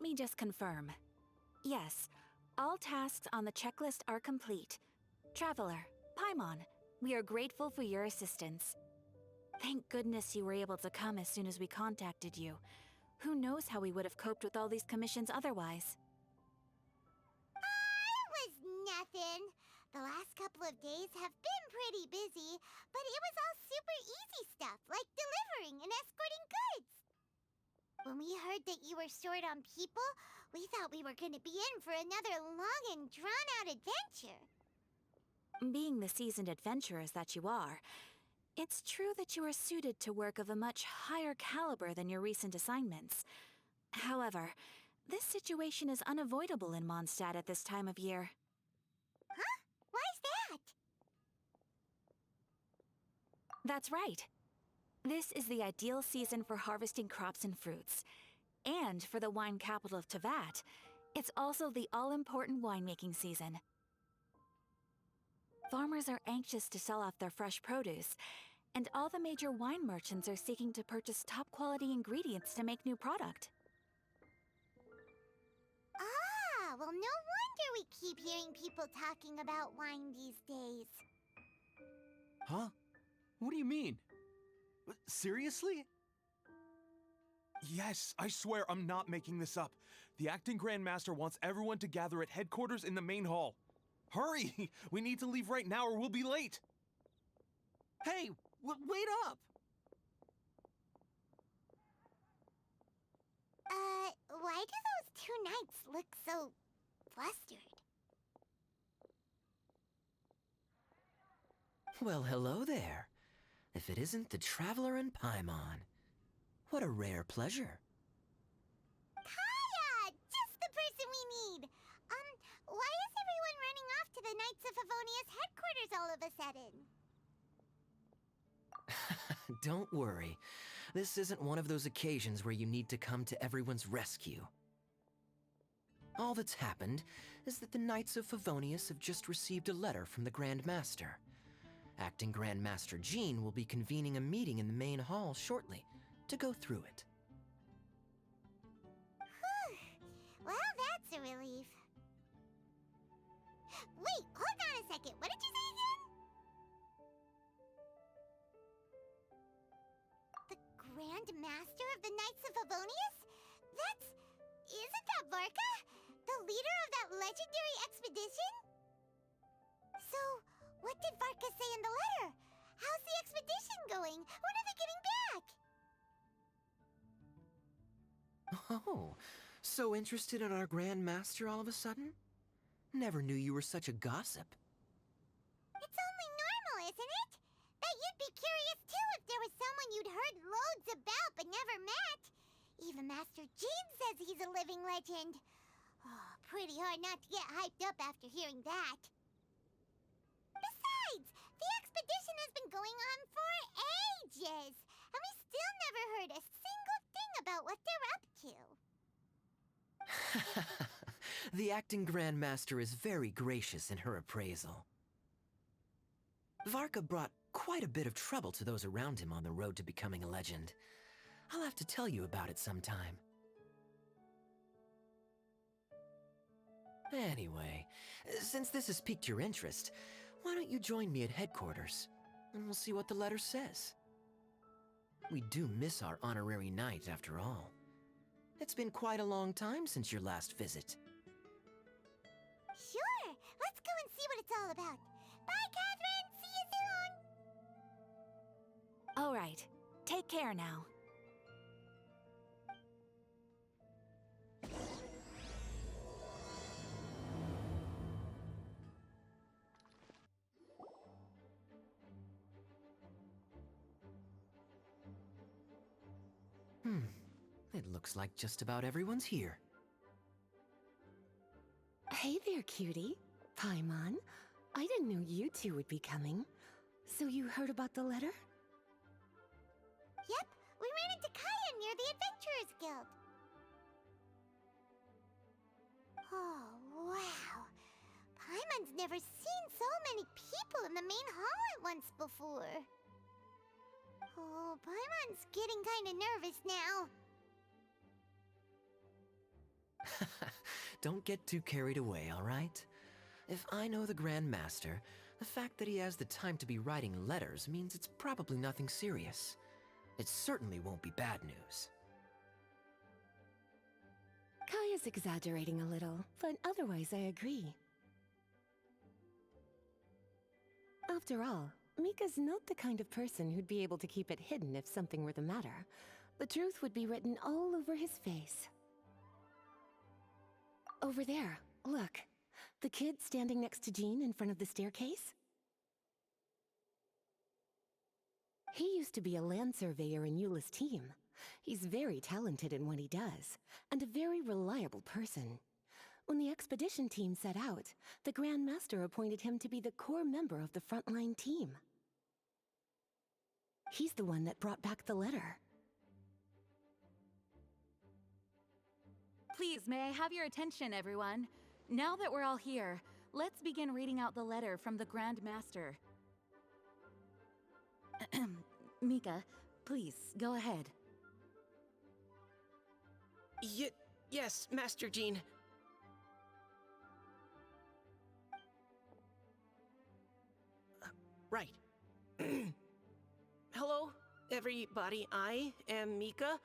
me just confirm. Yes, all tasks on the checklist are complete. Traveler, Paimon, we are grateful for your assistance. Thank goodness you were able to come as soon as we contacted you. Who knows how we would have coped with all these commissions otherwise? It was nothing. The last couple of days have been pretty busy, but it was all super easy stuff, like delivering and escorting goods. When we heard that you were short on people, we thought we were going to be in for another long and drawn-out adventure. Being the seasoned adventurers that you are, it's true that you are suited to work of a much higher caliber than your recent assignments. However, this situation is unavoidable in Mondstadt at this time of year. Huh? Why's that? That's right. This is the ideal season for harvesting crops and fruits. And for the wine capital of Teyvat, it's also the all-important winemaking season. Farmers are anxious to sell off their fresh produce, and all the major wine merchants are seeking to purchase top-quality ingredients to make new product. Ah, well, no wonder we keep hearing people talking about wine these days. Huh? What do you mean? Seriously? Yes, I swear I'm not making this up. The acting Grand Master wants everyone to gather at headquarters in the main hall. Hurry! We need to leave right now or we'll be late! Hey, wait up! Why do those two knights look so flustered? Well, hello there. If it isn't the Traveler and Paimon. What a rare pleasure. Kaya! Just the person we need! Why is everyone running off to the Knights of Favonia's headquarters all of a sudden? Don't worry. This isn't one of those occasions where you need to come to everyone's rescue. All that's happened is that the Knights of Favonius have just received a letter from the Grand Master. Acting Grand Master Jean will be convening a meeting in the main hall shortly to go through it. Whew. Well, that's a relief. Wait, hold on a second. What did you say again? The Grand Master of the Knights of Favonius? Isn't that Varka? The leader of that legendary expedition? So, what did Varka say in the letter? How's the expedition going? When are they getting back? Oh, so interested in our Grand Master all of a sudden? Never knew you were such a gossip. It's only normal, isn't it? Bet you'd be curious too if there was someone you'd heard loads about but never met. Even Master Jean says he's a living legend. Oh, pretty hard not to get hyped up after hearing that. Besides, the expedition has been going on for ages, and we still never heard a single thing about what they're up to. The acting Grand Master is very gracious in her appraisal. Varka brought quite a bit of trouble to those around him on the road to becoming a legend. I'll have to tell you about it sometime. Anyway, since this has piqued your interest, why don't you join me at headquarters, and we'll see what the letter says. We do miss our honorary knight, after all. It's been quite a long time since your last visit. Sure, let's go and see what it's all about. Bye, Catherine! See you soon! All right, take care now. It looks like just about everyone's here. Hey there, cutie. Paimon, I didn't know you two would be coming. So you heard about the letter? Yep, we ran into Kaya near the Adventurers Guild. Oh, wow. Paimon's never seen so many people in the main hall at once before. Oh, Paimon's getting kinda nervous now. Don't get too carried away, all right? If I know the Grand Master, the fact that he has the time to be writing letters means it's probably nothing serious. It certainly won't be bad news. Kaya's exaggerating a little, but otherwise I agree. After all, Mika's not the kind of person who'd be able to keep it hidden if something were the matter. The truth would be written all over his face. Over there, look. The kid standing next to Jean in front of the staircase? He used to be a land surveyor in Eula's team. He's very talented in what he does, and a very reliable person. When the expedition team set out, the Grand Master appointed him to be the core member of the frontline team. He's the one that brought back the letter. Please, may I have your attention, everyone? Now that we're all here, let's begin reading out the letter from the Grand Master. Mika, please, go ahead. Yes, Master Jean. Right. Hello, everybody. I am Mika,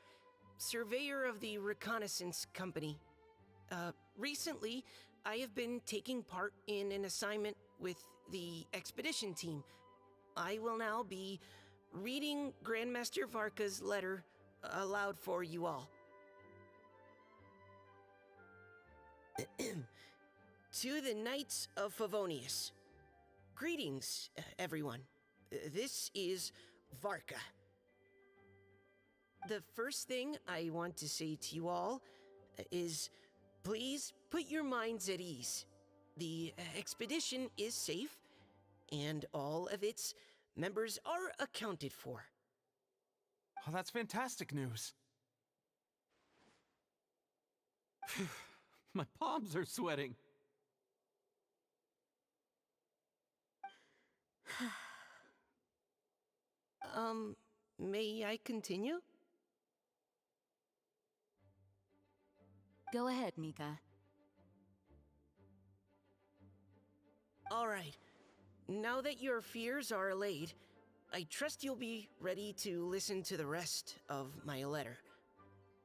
surveyor of the Reconnaissance Company. Recently, I have been taking part in an assignment with the expedition team. I will now be reading Grandmaster Varka's letter aloud for you all. To the Knights of Favonius. Greetings, everyone. This is Varka. The first thing I want to say to you all is, please put your minds at ease. The expedition is safe, and all of its members are accounted for. Oh, that's fantastic news. My palms are sweating. May I continue? Go ahead, Mika. All right. Now that your fears are allayed, I trust you'll be ready to listen to the rest of my letter.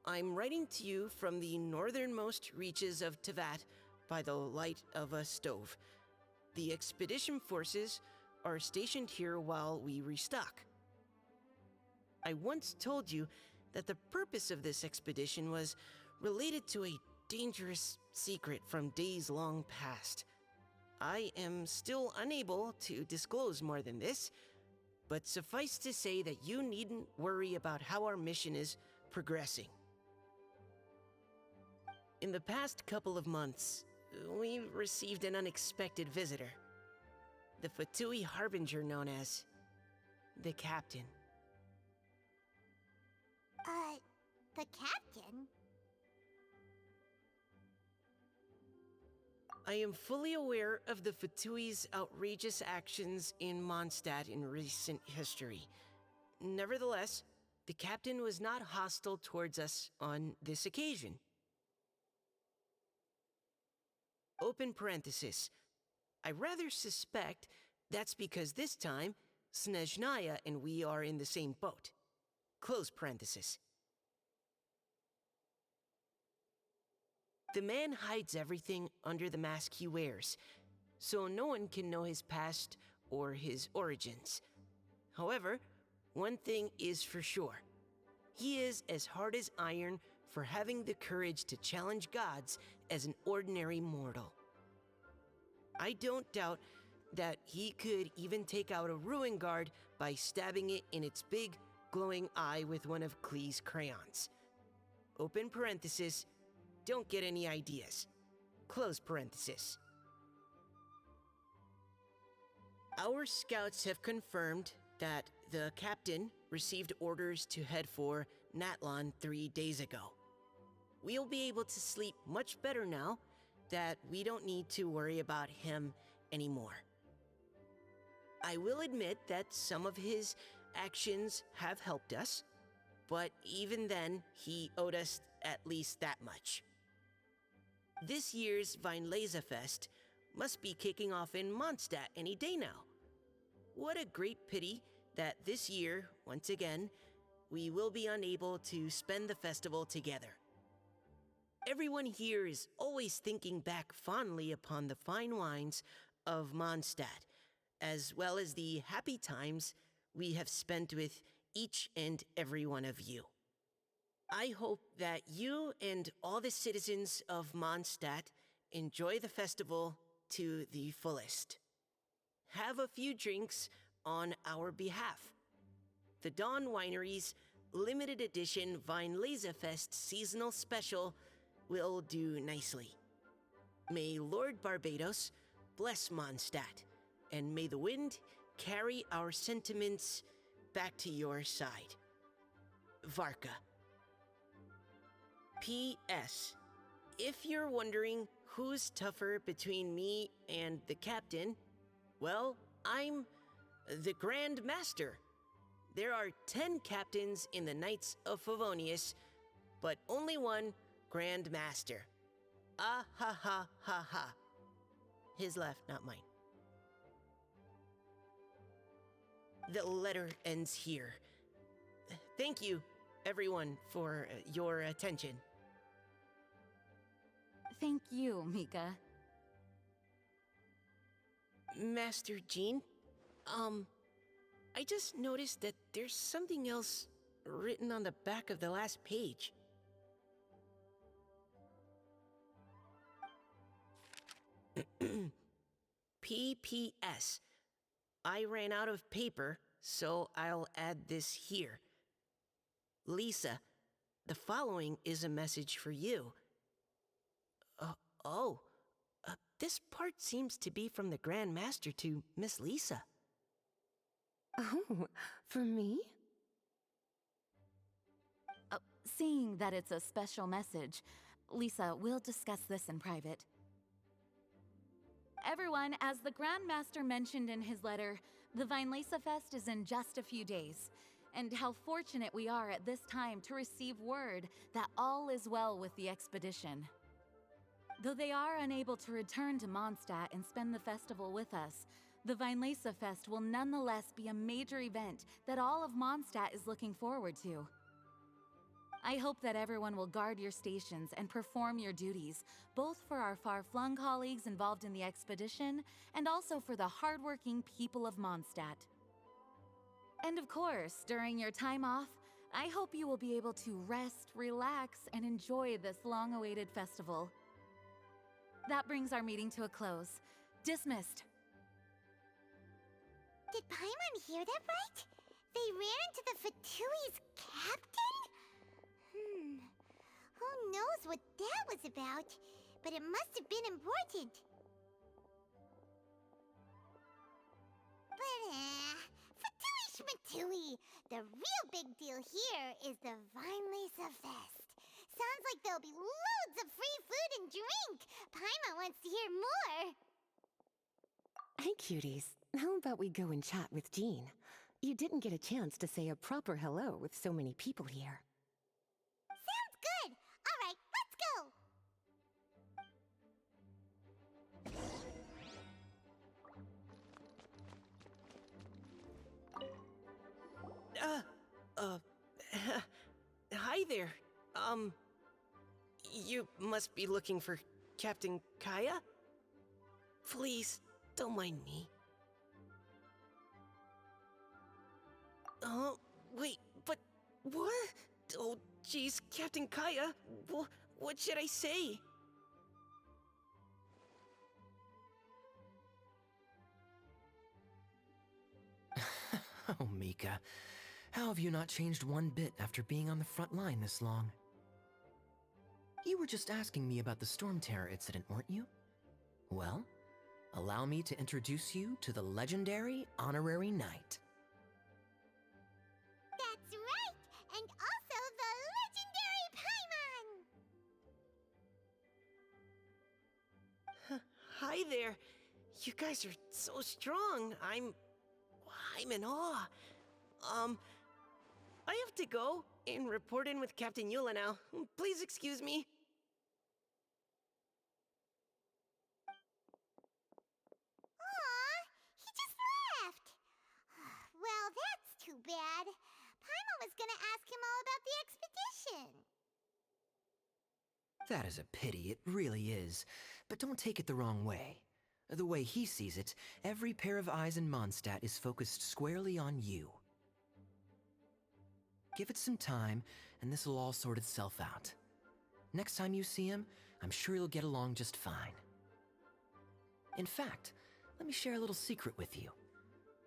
I'm writing to you from the northernmost reaches of Tevat by the light of a stove. The expedition forces are stationed here while we restock. I once told you that the purpose of this expedition was related to a dangerous secret from days long past. I am still unable to disclose more than this, but suffice to say that you needn't worry about how our mission is progressing. In the past couple of months, we received an unexpected visitor. The Fatui Harbinger known as the Captain. The captain? I am fully aware of the Fatui's outrageous actions in Mondstadt in recent history. Nevertheless, the Captain was not hostile towards us on this occasion. Open parenthesis. I rather suspect that's because this time, Snezhnaya and we are in the same boat. Close parenthesis. The man hides everything under the mask he wears, so no one can know his past or his origins. However, one thing is for sure. He is as hard as iron for having the courage to challenge gods as an ordinary mortal. I don't doubt that he could even take out a ruin guard by stabbing it in its big, glowing eye with one of Klee's crayons. Open parenthesis, don't get any ideas. Close parenthesis. Our scouts have confirmed that the captain received orders to head for Natlon 3 days ago. We'll be able to sleep much better now that we don't need to worry about him anymore. I will admit that some of his actions have helped us, but even then, he owed us at least that much. This year's Vineleza Fest must be kicking off in Mondstadt any day now. What a great pity that this year, once again, we will be unable to spend the festival together. Everyone here is always thinking back fondly upon the fine wines of Mondstadt, as well as the happy times we have spent with each and every one of you. I hope that you and all the citizens of Mondstadt enjoy the festival to the fullest. Have a few drinks on our behalf. The Dawn Winery's limited edition Vineleza Fest seasonal special will do nicely. May Lord Barbados bless Mondstadt, and may the wind carry our sentiments back to your side. Varka. P.S. If you're wondering who's tougher between me and the captain, well, I'm the Grand Master. There are 10 captains in the Knights of Favonius, but only one Grand Master. Ah ha ha ha ha. His left, not mine. The letter ends here. Thank you, everyone, for your attention. Thank you, Mika. Master Jean, I just noticed that there's something else written on the back of the last page. P.P.S. I ran out of paper, so I'll add this here. Lisa, the following is a message for you. This part seems to be from the Grand Master to Miss Lisa. Oh, for me? Seeing that it's a special message, Lisa, we'll discuss this in private. Everyone, as the Grand Master mentioned in his letter, the Vineleza Fest is in just a few days. And how fortunate we are at this time to receive word that all is well with the expedition. Though they are unable to return to Mondstadt and spend the festival with us, the Vineleza Fest will nonetheless be a major event that all of Mondstadt is looking forward to. I hope that everyone will guard your stations and perform your duties, both for our far-flung colleagues involved in the expedition and also for the hardworking people of Mondstadt. And of course, during your time off, I hope you will be able to rest, relax, and enjoy this long-awaited festival. That brings our meeting to a close. Dismissed. Did Paimon hear that right? They ran into the Fatui's captain? Who knows what that was about? But it must have been important. But, Fatui Schmatui! The real big deal here is the Vineleza Fest. Sounds like there'll be loads of free food and drink. Paimon wants to hear more. Hey, cuties. How about we go and chat with Jean? You didn't get a chance to say a proper hello with so many people here. Sounds good. All right, let's go. Hi there. You must be looking for Captain Kaya? Please, don't mind me. Wait, but what? Oh, jeez, Captain Kaya, what should I say? Oh, Mika. How have you not changed one bit after being on the front line this long? You were just asking me about the Storm Terror incident, weren't you? Well, allow me to introduce you to the legendary Honorary Knight. That's right, and also the legendary Paimon. Hi there. You guys are so strong. I'm in awe. I have to go and report in with Captain Eula now. Please excuse me. That is a pity, it really is. But don't take it the wrong way. The way he sees it, every pair of eyes in Mondstadt is focused squarely on you. Give it some time, and this will all sort itself out. Next time you see him, I'm sure you'll get along just fine. In fact, let me share a little secret with you.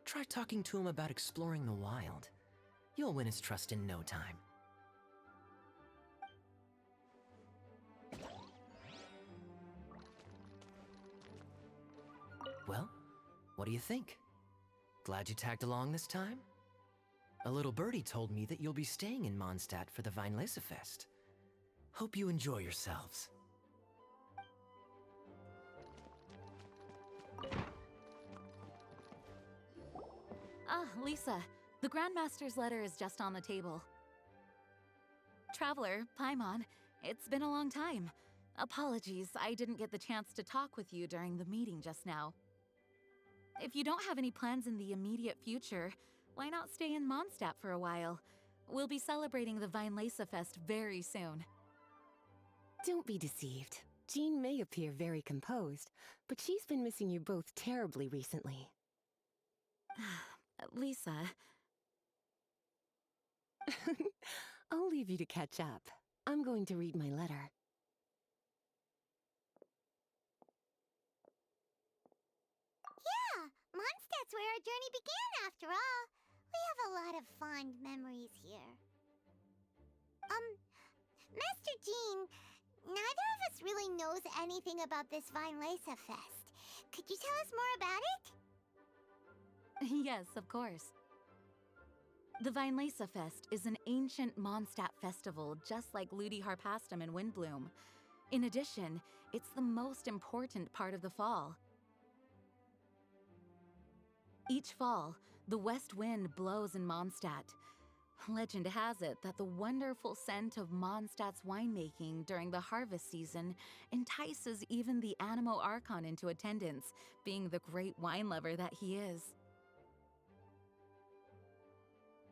Try talking to him about exploring the wild. You'll win his trust in no time. Well, what do you think? Glad you tagged along this time? A little birdie told me that you'll be staying in Mondstadt for the Weinlesefest. Hope you enjoy yourselves. Ah, Lisa, the Grandmaster's letter is just on the table. Traveler, Paimon, it's been a long time. Apologies, I didn't get the chance to talk with you during the meeting just now. If you don't have any plans in the immediate future, why not stay in Mondstadt for a while? We'll be celebrating the Weinlesefest very soon. Don't be deceived. Jean may appear very composed, but she's been missing you both terribly recently. Lisa... I'll leave you to catch up. I'm going to read my letter. Yeah, Mondstadt's where our journey began, after all. We have a lot of fond memories here. Master Jean, neither of us really knows anything about this Weinlesefest. Could you tell us more about it? Yes, of course. The Weinlesefest is an ancient Mondstadt festival just like Ludi Harpastum and Windbloom. In addition, it's the most important part of the fall. Each fall, the west wind blows in Mondstadt. Legend has it that the wonderful scent of Mondstadt's winemaking during the harvest season entices even the Animo Archon into attendance, being the great wine lover that he is.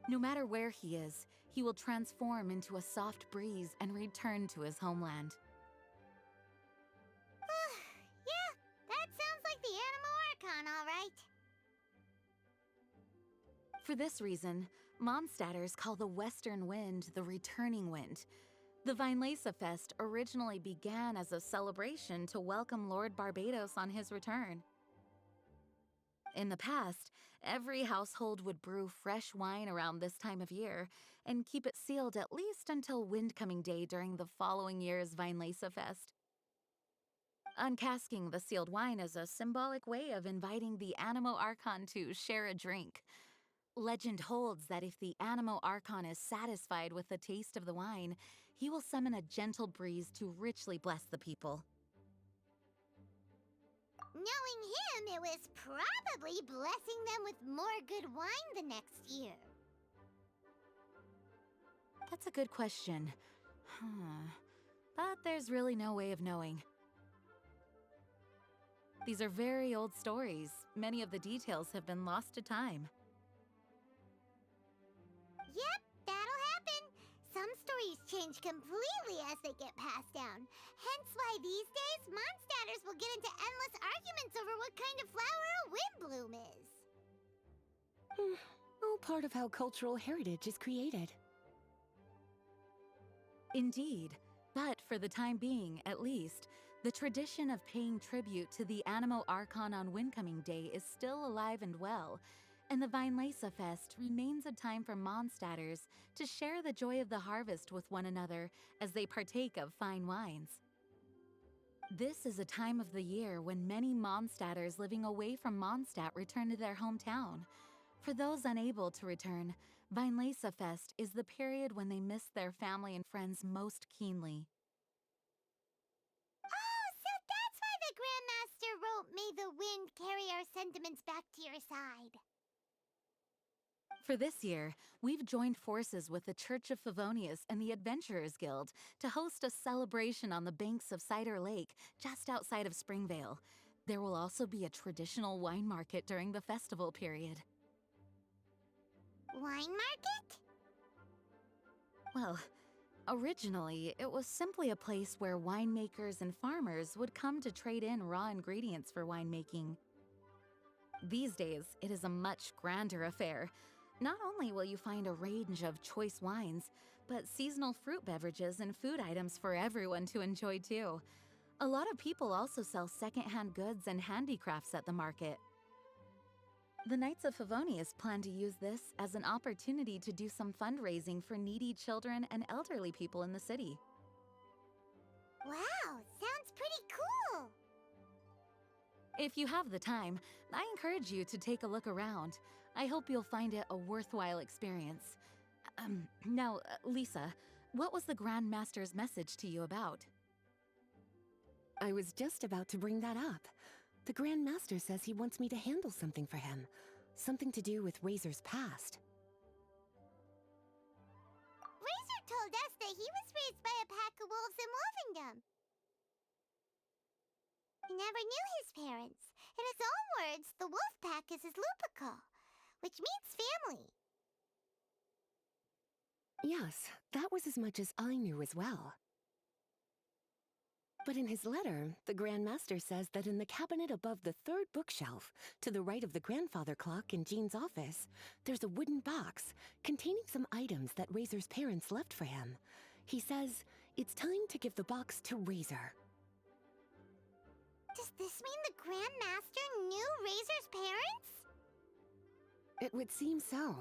No matter where he is, he will transform into a soft breeze and return to his homeland. Yeah, that sounds like the Animo Archon, all right. For this reason, Mondstadters call the western wind the returning wind. The Weinlesefest originally began as a celebration to welcome Lord Barbados on his return. In the past, every household would brew fresh wine around this time of year and keep it sealed at least until Windcoming Day during the following year's Weinlesefest. Uncasking the sealed wine is a symbolic way of inviting the Animo Archon to share a drink. Legend holds that if the Animo Archon is satisfied with the taste of the wine, he will summon a gentle breeze to richly bless the people. Knowing him, it was probably blessing them with more good wine the next year. That's a good question. But there's really no way of knowing. These are very old stories. Many of the details have been lost to time. Yep, that'll happen. Some stories change completely as they get passed down. Hence why these days, Mondstadters will get into endless arguments over what kind of flower a windbloom is. All part of how cultural heritage is created. Indeed, but for the time being, at least, the tradition of paying tribute to the Animo Archon on Windcoming Day is still alive and well, and the Weinlesefest remains a time for Mondstadters to share the joy of the harvest with one another as they partake of fine wines. This is a time of the year when many Mondstadters living away from Mondstadt return to their hometown. For those unable to return, Weinlesefest is the period when they miss their family and friends most keenly. Oh, so that's why the Grandmaster wrote, "May the wind carry our sentiments back to your side." For this year, we've joined forces with the Church of Favonius and the Adventurers Guild to host a celebration on the banks of Cider Lake, just outside of Springvale. There will also be a traditional wine market during the festival period. Wine market? Well, Originally, it was simply a place where winemakers and farmers would come to trade in raw ingredients for winemaking. These days, it is a much grander affair. Not only will you find a range of choice wines, but seasonal fruit beverages and food items for everyone to enjoy too. A lot of people also sell secondhand goods and handicrafts at the market. The Knights of Favonius plan to use this as an opportunity to do some fundraising for needy children and elderly people in the city. Wow, sounds pretty cool! If you have the time, I encourage you to take a look around. I hope you'll find it a worthwhile experience. Now, Lisa, what was the Grand Master's message to you about? I was just about to bring that up. The Grand Master says he wants me to handle something for him. Something to do with Razor's past. Razor told us that he was raised by a pack of wolves in Wolvendom. He never knew his parents. In his own words, the wolf pack is his lupical, which means family. Yes, that was as much as I knew as well. But in his letter, the Grand Master says that in the cabinet above the third bookshelf, to the right of the grandfather clock in Jean's office, there's a wooden box containing some items that Razor's parents left for him. He says it's time to give the box to Razor. Does this mean the Grand Master knew Razor's parents? It would seem so.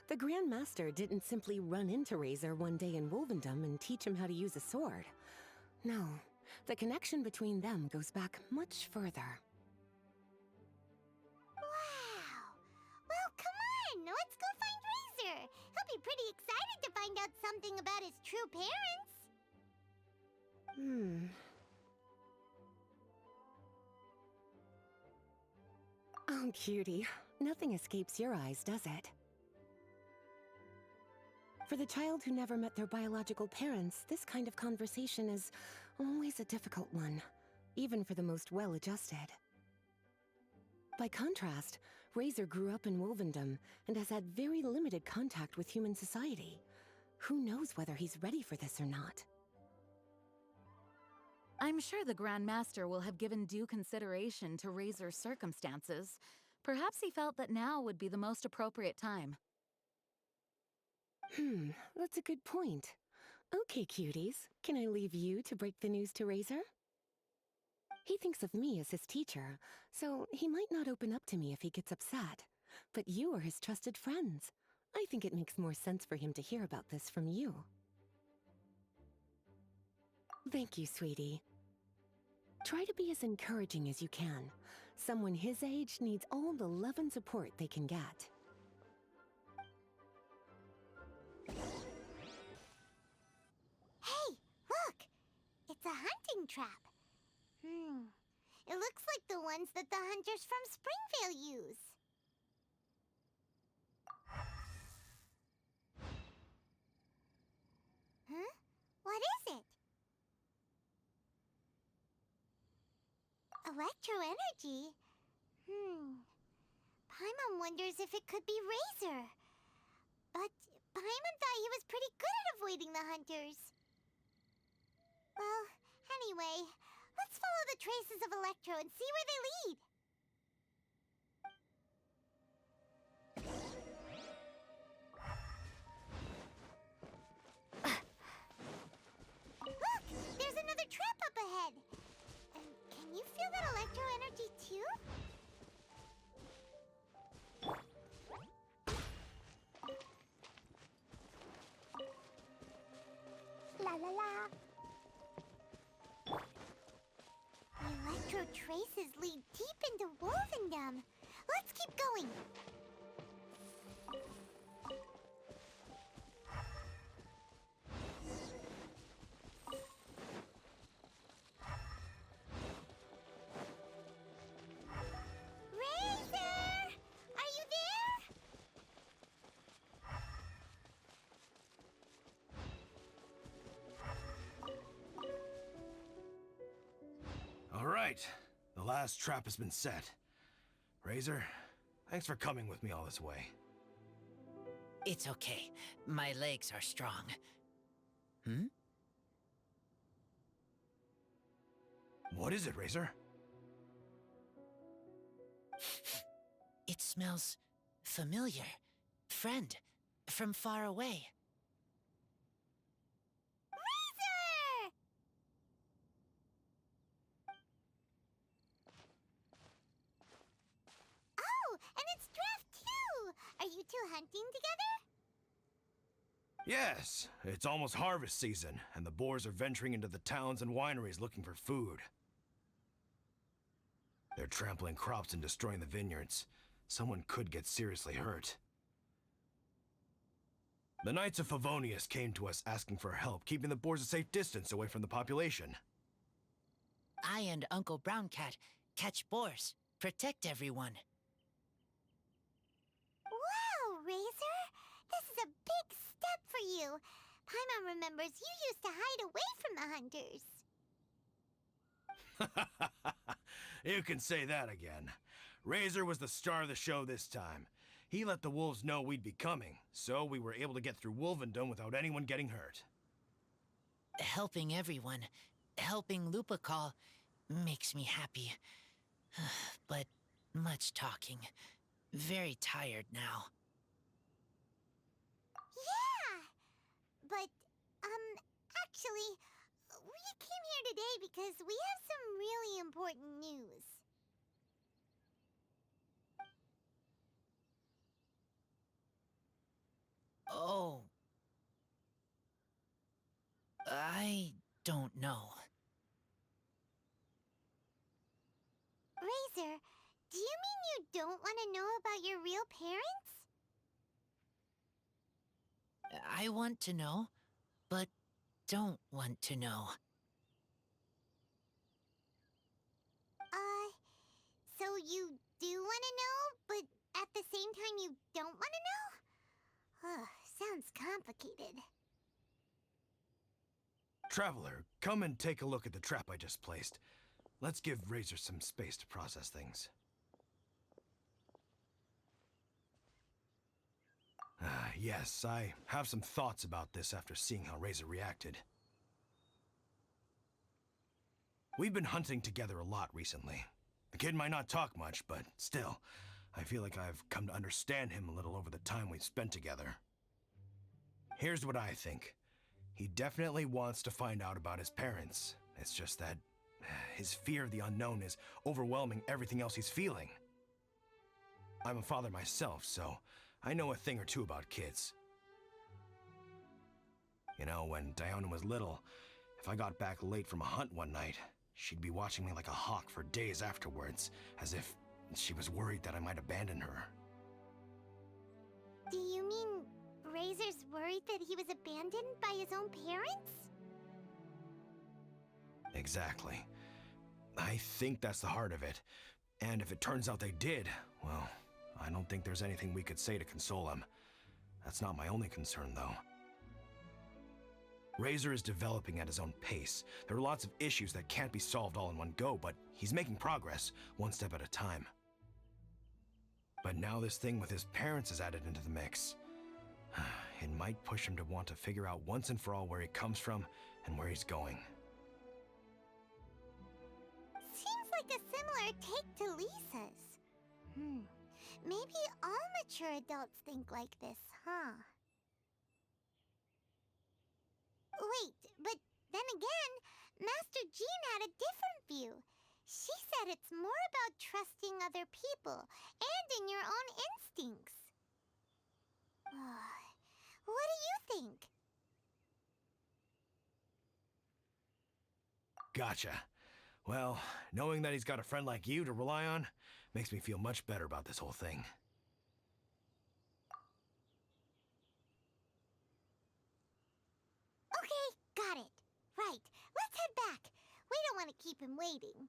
The Grand Master didn't simply run into Razor one day in Wolvendom and teach him how to use a sword. No, the connection between them goes back much further. Wow! Well, come on! Let's go find Razor! He'll be pretty excited to find out something about his true parents! Oh, cutie. Nothing escapes your eyes, does it? For the child who never met their biological parents, this kind of conversation is always a difficult one, even for the most well-adjusted. By contrast, Razor grew up in Wolvendom and has had very limited contact with human society. Who knows whether he's ready for this or not? I'm sure the Grand Master will have given due consideration to Razor's circumstances. Perhaps he felt that now would be the most appropriate time. That's a good point. Okay, cuties, can I leave you to break the news to Razor? He thinks of me as his teacher, so he might not open up to me if he gets upset. But you are his trusted friends. I think it makes more sense for him to hear about this from you. Thank you, sweetie. Try to be as encouraging as you can. Someone his age needs all the love and support they can get. Hey, look! It's a hunting trap. It looks like the ones that the hunters from Springvale use. Huh? What is it? Electro-energy? Paimon wonders if it could be Razor. But Paimon thought he was pretty good at avoiding the hunters. Well, anyway, let's follow the traces of Electro and see where they lead. Look! There's another trap up ahead! Can you feel that Electro energy too? La la la! The Electro traces lead deep into Wolvendom. Let's keep going. Razor! Are you there? All right, the last trap has been set. Razor, thanks for coming with me all this way. It's okay. My legs are strong. Hmm? What is it, Razor? It smells familiar. Friend, from far away. Razor! Oh, and it's Draft too! Are you two hunting together? Yes, it's almost harvest season, and the boars are venturing into the towns and wineries looking for food. They're trampling crops and destroying the vineyards. Someone could get seriously hurt. The Knights of Favonius came to us asking for help, keeping the boars a safe distance away from the population. I and Uncle Brown Cat catch boars, protect everyone. Wow, Razor! This is a big step for you. Paimon remembers you used to hide away from the hunters. You can say that again. Razor was the star of the show this time. He let the wolves know we'd be coming, so we were able to get through Wolvendom without anyone getting hurt. Helping everyone, helping Lupercal, makes me happy. But much talking. Very tired now. Yeah! But, actually, we came here today because we have some really important news. Oh. I don't know. Razor, do you mean you don't want to know about your real parents? I want to know, but don't want to know. So you do want to know, but at the same time you don't want to know? Sounds complicated. Traveler, come and take a look at the trap I just placed. Let's give Razor some space to process things. Yes, I have some thoughts about this after seeing how Razor reacted. We've been hunting together a lot recently. The kid might not talk much, but still, I feel like I've come to understand him a little over the time we've spent together. Here's what I think. He definitely wants to find out about his parents. It's just that his fear of the unknown is overwhelming everything else he's feeling. I'm a father myself, so I know a thing or two about kids. You know, when Diona was little, if I got back late from a hunt one night, she'd be watching me like a hawk for days afterwards, as if she was worried that I might abandon her. Do you mean Razor's worried that he was abandoned by his own parents? Exactly. I think that's the heart of it. And if it turns out they did, well, I don't think there's anything we could say to console him. That's not my only concern, though. Razor is developing at his own pace. There are lots of issues that can't be solved all in one go, but he's making progress, one step at a time. But now this thing with his parents is added into the mix. It might push him to want to figure out once and for all where he comes from and where he's going. Seems like a similar take to Lisa's. Maybe all mature adults think like this, huh? Wait, but then again, Master Jean had a different view. She said it's more about trusting other people and in your own instincts. What do you think? Gotcha. Well, knowing that he's got a friend like you to rely on makes me feel much better about this whole thing. Okay, got it. Right, let's head back. We don't want to keep him waiting.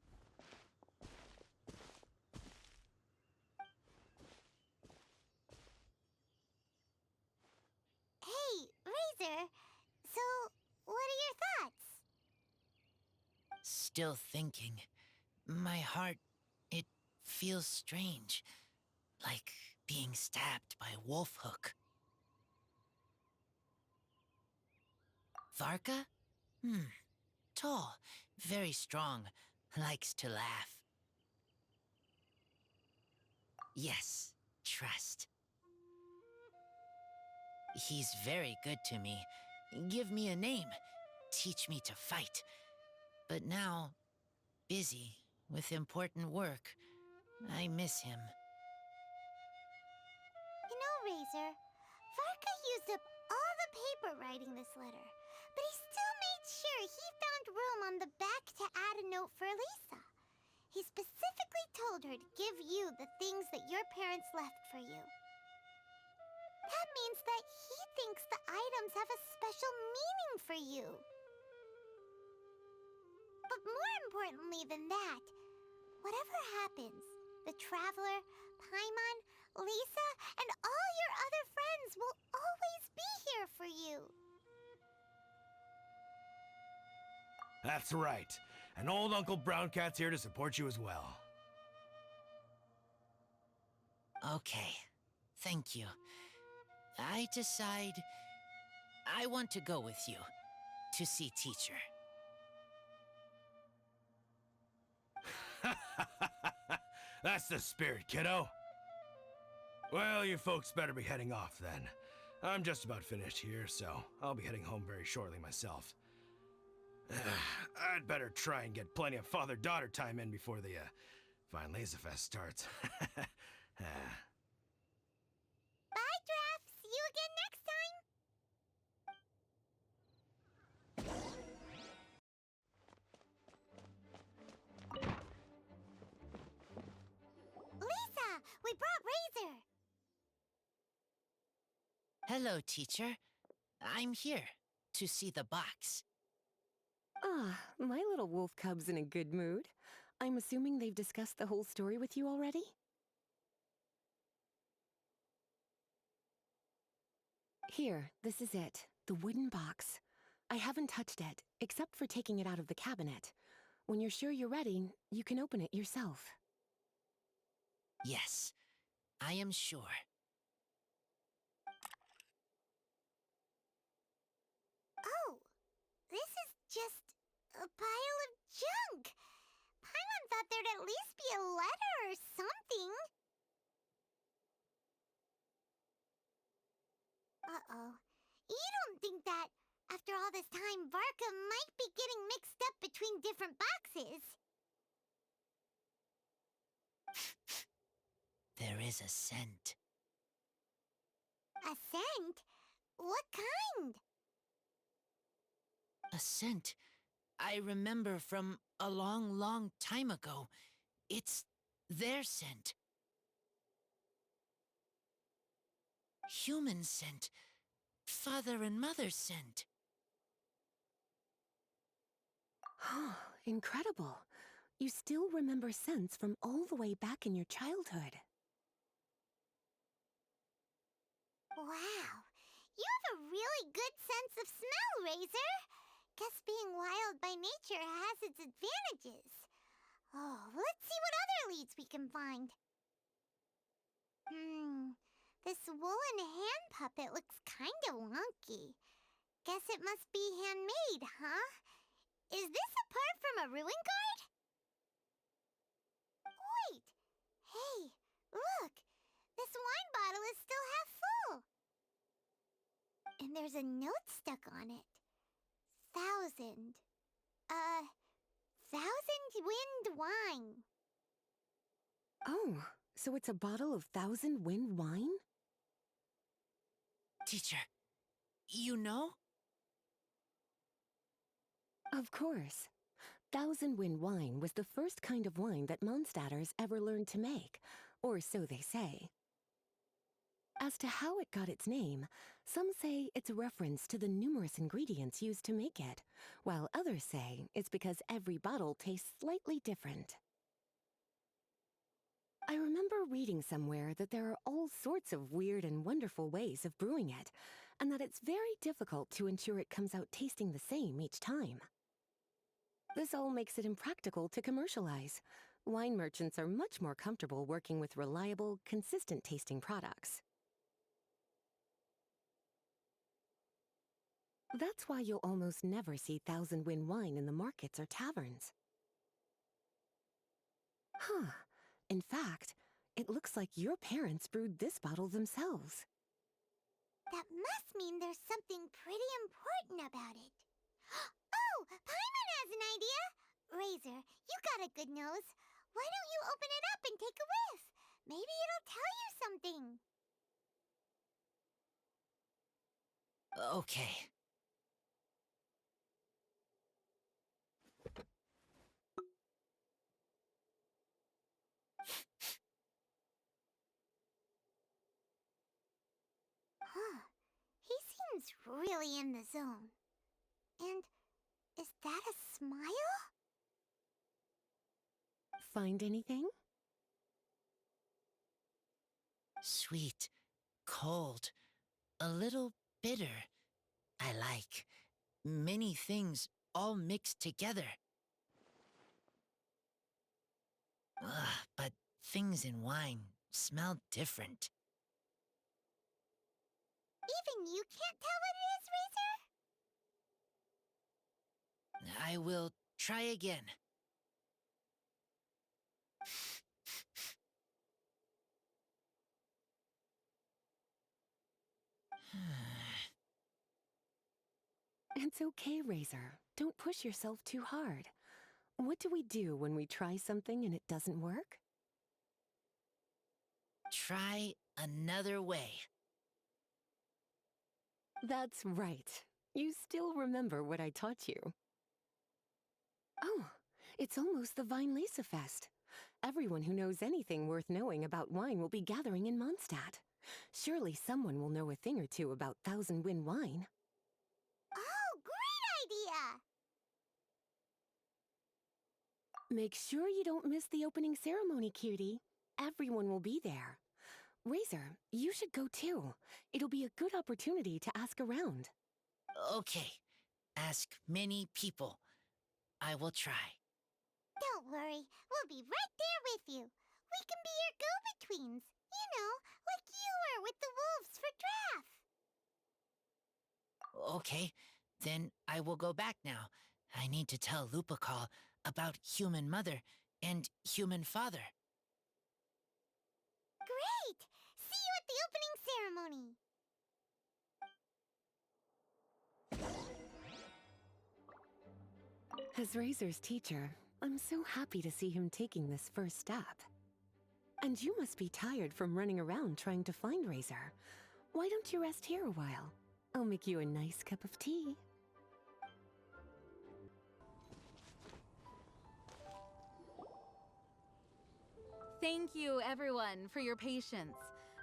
Hey, Razor. So, what are your thoughts? Still thinking. My heart, it feels strange. Like being stabbed by a wolf hook. Varka? Tall, very strong, likes to laugh. Yes, trust. He's very good to me. Give me a name. Teach me to fight. But now, busy with important work. I miss him. You know, Razor, Varka used up all the paper writing this letter, but he still made sure he found room on the back to add a note for Lisa. He specifically told her to give you the things that your parents left for you. That means that he thinks the items have a special meaning for you. But more importantly than that, whatever happens, the Traveler, Paimon, Lisa, and all your other friends will always be here for you. That's right. And old Uncle Brown Cat's here to support you as well. Okay, thank you. I decide I want to go with you to see teacher. That's the spirit, kiddo. Well, you folks better be heading off then. I'm just about finished here, so I'll be heading home very shortly myself. I'd better try and get plenty of father-daughter time in before the Vine Laser Fest starts. Bye, Draf. See you again next time. Lisa, we brought Razor. Hello, teacher. I'm here to see the box. Ah, my little wolf cub's in a good mood. I'm assuming they've discussed the whole story with you already? Here, this is it. The wooden box. I haven't touched it, except for taking it out of the cabinet. When you're sure you're ready, you can open it yourself. Yes, I am sure. Oh, this is just a pile of junk. Paimon thought there'd at least be a letter or something. Uh-oh. You don't think that, after all this time, Varka might be getting mixed up between different boxes? There is a scent. A scent? What kind? A scent I remember from a long, long time ago. It's their scent. Human scent. Father and mother scent. Oh, incredible. You still remember scents from all the way back in your childhood. Wow. You have a really good sense of smell, Razor. Guess being wild by nature has its advantages. Oh, let's see what other leads we can find. This woolen hand puppet looks kinda wonky. Guess it must be handmade, huh? Is this a part from a ruin guard? Wait! Hey, look! This wine bottle is still half full! And there's a note stuck on it. 1,000. 1,000 wind wine. Oh, so it's a bottle of 1,000 wind wine? Teacher, you know? Of course. 1,000 wind wine was the first kind of wine that Mondstadters ever learned to make, or so they say. As to how it got its name, some say it's a reference to the numerous ingredients used to make it, while others say it's because every bottle tastes slightly different. I remember reading somewhere that there are all sorts of weird and wonderful ways of brewing it, and that it's very difficult to ensure it comes out tasting the same each time. This all makes it impractical to commercialize. Wine merchants are much more comfortable working with reliable, consistent tasting products. That's why you'll almost never see Thousand Wind wine in the markets or taverns. Huh. In fact, it looks like your parents brewed this bottle themselves. That must mean there's something pretty important about it. Oh, Paimon has an idea! Razor, you got a good nose. Why don't you open it up and take a whiff? Maybe it'll tell you something. Okay. Huh. He seems really in the zone. And is that a smile? Find anything? Sweet, cold, a little bitter. I like many things all mixed together. Ugh, but things in wine smell different. Even you can't tell what it is, Razor? I will try again. It's okay, Razor. Don't push yourself too hard. What do we do when we try something and it doesn't work? Try another way. That's right. You still remember what I taught you. Oh, it's almost the Weinlese Fest. Everyone who knows anything worth knowing about wine will be gathering in Mondstadt. Surely someone will know a thing or two about Thousand Wind wine. Oh, great idea! Make sure you don't miss the opening ceremony, cutie. Everyone will be there. Razor, you should go too. It'll be a good opportunity to ask around. Okay, ask many people. I will try. Don't worry, we'll be right there with you. We can be your go-betweens. You know, like you were with the wolves for Draff. Okay, then I will go back now. I need to tell Lupacall about Human Mother and Human Father. Great! See you at the opening ceremony. As Razor's teacher, I'm so happy to see him taking this first step. And you must be tired from running around trying to find Razor. Why don't you rest here a while? I'll make you a nice cup of tea. Thank you, everyone, for your patience.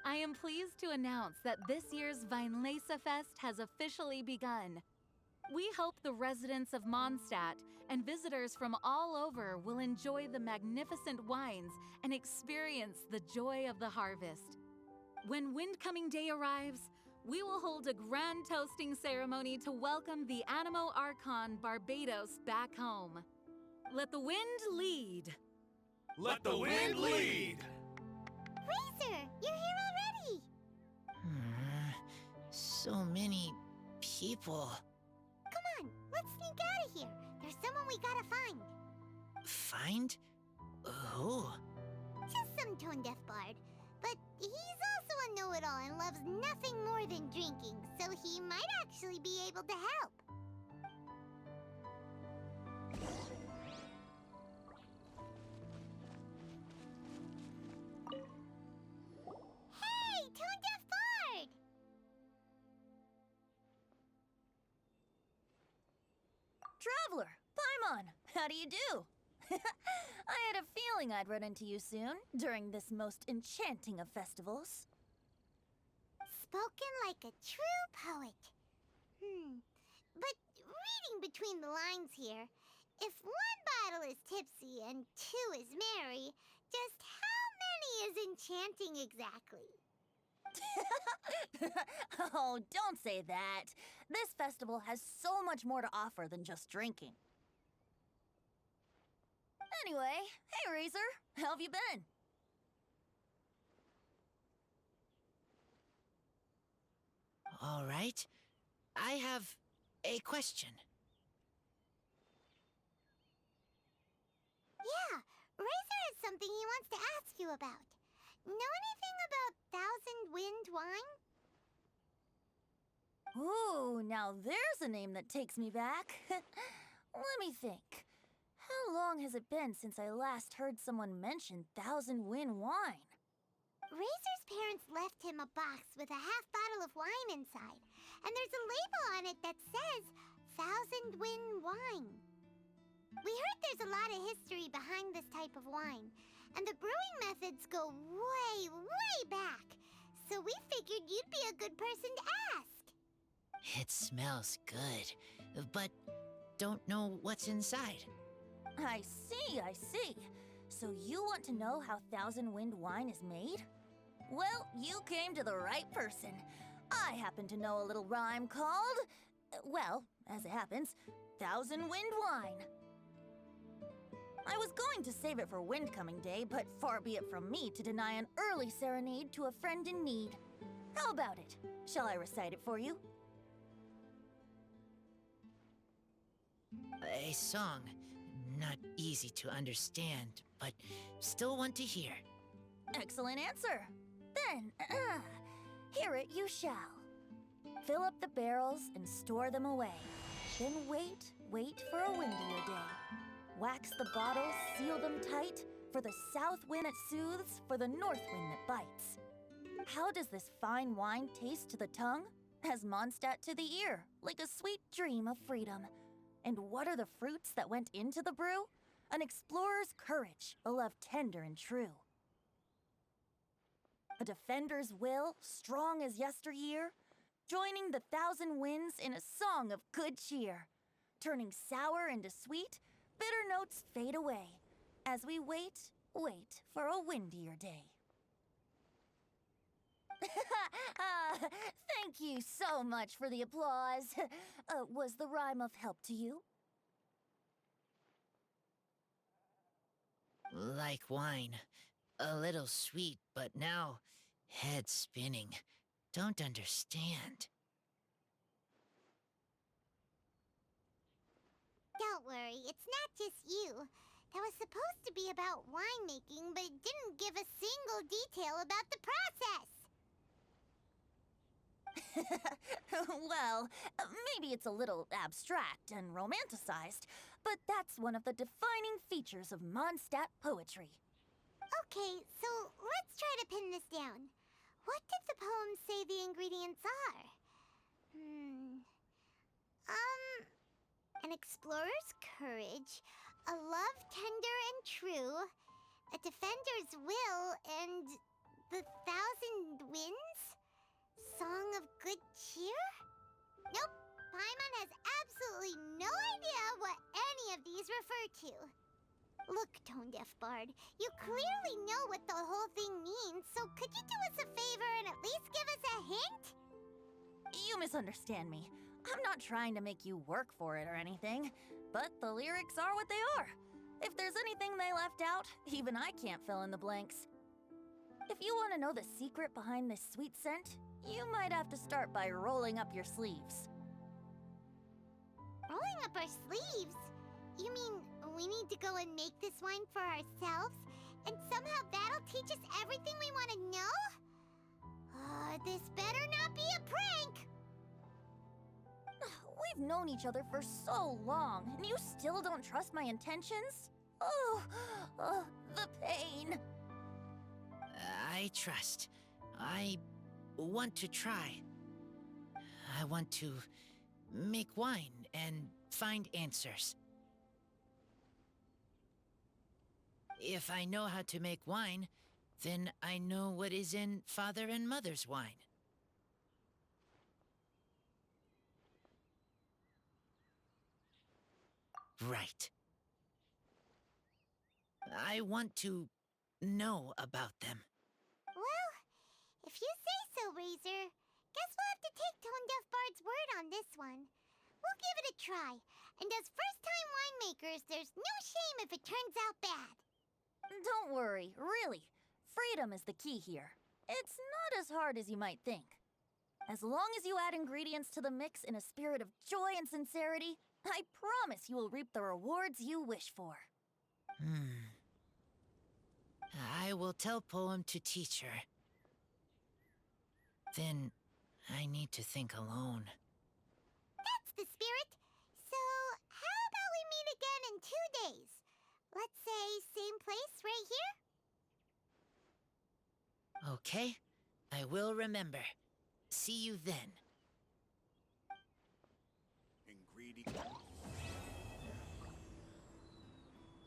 I am pleased to announce that this year's Weinlese Fest has officially begun. We hope the residents of Mondstadt and visitors from all over will enjoy the magnificent wines and experience the joy of the harvest. When Windcoming Day arrives, we will hold a grand toasting ceremony to welcome the Animo Archon Barbados back home. Let the wind lead. Let the wind lead! Razor, you're here already. So many people. Come on, let's sneak out of here. There's someone we gotta find. Find? Who? Just some tone-deaf bard. But he's also a know-it-all and loves nothing more than drinking, so he might actually be able to help. Hey, tone-deaf bard! Traveler, Paimon, how do you do? I had a feeling I'd run into you soon, during this most enchanting of festivals. Spoken like a true poet. But reading between the lines here, if one bottle is tipsy and two is merry, just how many is enchanting exactly? Oh, don't say that. This festival has so much more to offer than just drinking. Anyway, hey Razor, how have you been? All right. I have a question. Yeah, Razor has something he wants to ask you about. Know anything about Thousand Wind wine? Ooh, now there's a name that takes me back. Let me think. How long has it been since I last heard someone mention Thousand Wind wine? Razor's parents left him a box with a half bottle of wine inside, and there's a label on it that says Thousand Wind wine. We heard there's a lot of history behind this type of wine, and the brewing methods go way, way back. So we figured you'd be a good person to ask. It smells good, but don't know what's inside. I see, I see. So you want to know how Thousand Wind wine is made? Well, you came to the right person. I happen to know a little rhyme called, well, as it happens, Thousand Wind wine. I was going to save it for Windcoming Day, but far be it from me to deny an early serenade to a friend in need. How about it? Shall I recite it for you? A song. Not easy to understand, but still want to hear. Excellent answer. Then, hear it you shall. Fill up the barrels and store them away. Then wait for a windier day. Wax the bottles, seal them tight, for the south wind it soothes, for the north wind that bites. How does this fine wine taste to the tongue? As Mondstadt to the ear, like a sweet dream of freedom. And what are the fruits that went into the brew? An explorer's courage, a love tender and true. A defender's will, strong as yesteryear, joining the thousand winds in a song of good cheer. Turning sour into sweet, bitter notes fade away, as we wait for a windier day. Thank you so much for the applause. Was the rhyme of help to you? Like wine. A little sweet, but now head spinning. Don't understand. Don't worry, it's not just you. That was supposed to be about winemaking, but it didn't give a single detail about the process. Well, maybe it's a little abstract and romanticized, but that's one of the defining features of Mondstadt poetry. Okay, so let's try to pin this down. What did the poem say the ingredients are? An explorer's courage, a love tender and true, a defender's will, and the thousand winds? Song of good cheer? Nope, Paimon has absolutely no idea what any of these refer to. Look, Tone-Deaf Bard, you clearly know what the whole thing means, so could you do us a favor and at least give us a hint? You misunderstand me. I'm not trying to make you work for it or anything, but the lyrics are what they are. If there's anything they left out, even I can't fill in the blanks. If you want to know the secret behind this sweet scent, you might have to start by rolling up your sleeves. Rolling up our sleeves? You mean we need to go and make this wine for ourselves, and somehow that'll teach us everything we want to know? This better not be a prank! We've known each other for so long, and you still don't trust my intentions? Oh, the pain. I trust. I want to try. I want to make wine and find answers. If I know how to make wine, then I know what is in Father and Mother's wine. Right. I want to know about them. Well, if you say so, Razor, guess we'll have to take Tone-Deaf Bard's word on this one. We'll give it a try, and as first-time winemakers, there's no shame if it turns out bad. Don't worry, really. Freedom is the key here. It's not as hard as you might think. As long as you add ingredients to the mix in a spirit of joy and sincerity, I promise you will reap the rewards you wish for. I will tell Poem to teacher. Then I need to think alone. That's the spirit. So, how about we meet again in 2 days? Let's say same place right here? Okay, I will remember. See you then. Ingredient.